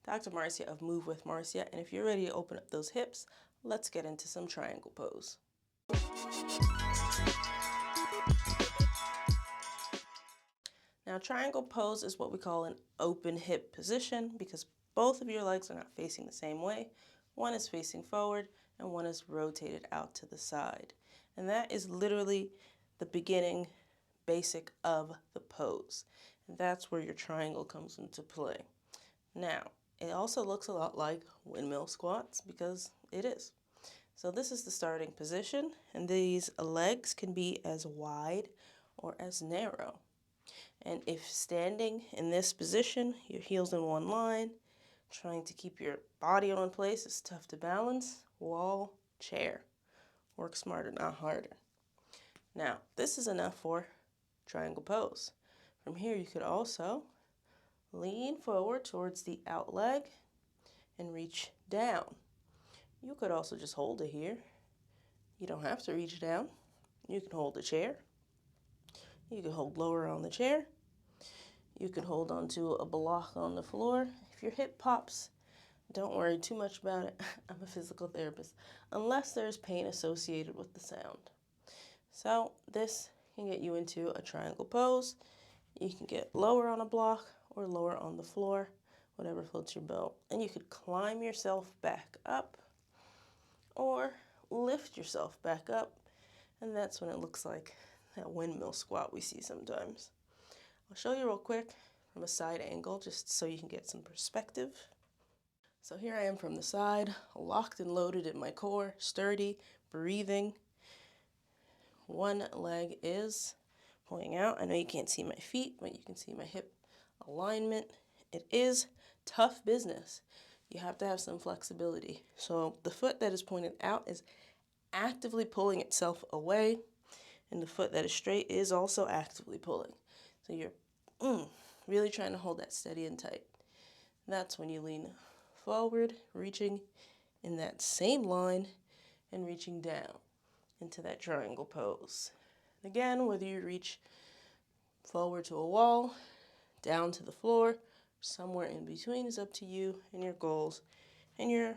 Dr. Marcia of Move with Marcia, and if you're ready to open up those hips, let's get into some triangle pose. Now, triangle pose is what we call an open hip position because both of your legs are not facing the same way. One is facing forward and one is rotated out to the side. And that is literally the beginning basic of the pose. And that's where your triangle comes into play. Now, it also looks a lot like windmill squats because it is. So this is the starting position, and these legs can be as wide or as narrow. And if standing in this position, your heels in one line, trying to keep your body in one place is tough to balance, wall, chair. Work smarter, not harder. Now, this is enough for triangle pose. From here, you could also lean forward towards the out leg and reach down. You could also just hold it here. You don't have to reach down. You can hold the chair. You can hold lower on the chair. You can hold onto a block on the floor. If your hip pops, don't worry too much about it. I'm a physical therapist, unless there's pain associated with the sound. So this can get you into a triangle pose. You can get lower on a block or lower on the floor, whatever floats your boat. And you could climb yourself back up or lift yourself back up. And that's when it looks like that windmill squat we see sometimes. I'll show you real quick from a side angle just so you can get some perspective. So here I am from the side, locked and loaded in my core, sturdy, breathing. One leg is pointing out. I know you can't see my feet, but you can see my hip alignment. It is tough business. You have to have some flexibility. So the foot that is pointed out is actively pulling itself away, and the foot that is straight is also actively pulling. So you're really trying to hold that steady and tight. That's when you lean forward, reaching in that same line and reaching down into that triangle pose. And again, whether you reach forward to a wall, down to the floor, somewhere in between is up to you and your goals and your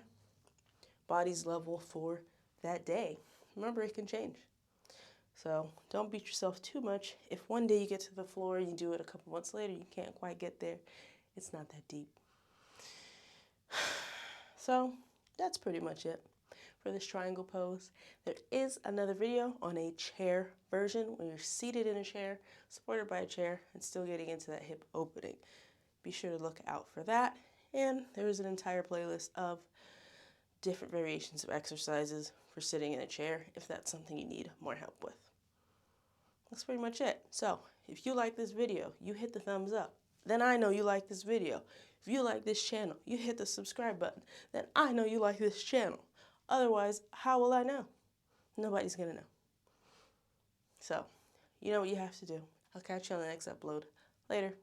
body's level for that day. Remember, it can change. So don't beat yourself too much. If one day you get to the floor and you do it a couple months later, you can't quite get there, it's not that deep. So that's pretty much it for this triangle pose. There is another video on a chair version when you're seated in a chair, supported by a chair, and still getting into that hip opening. Be sure to look out for that. And there is an entire playlist of different variations of exercises for sitting in a chair if that's something you need more help with. That's pretty much it. So if you like this video, you hit the thumbs up. Then I know you like this video. If you like this channel, you hit the subscribe button. Then I know you like this channel. Otherwise, how will I know? Nobody's gonna know. So, you know what you have to do. I'll catch you on the next upload. Later.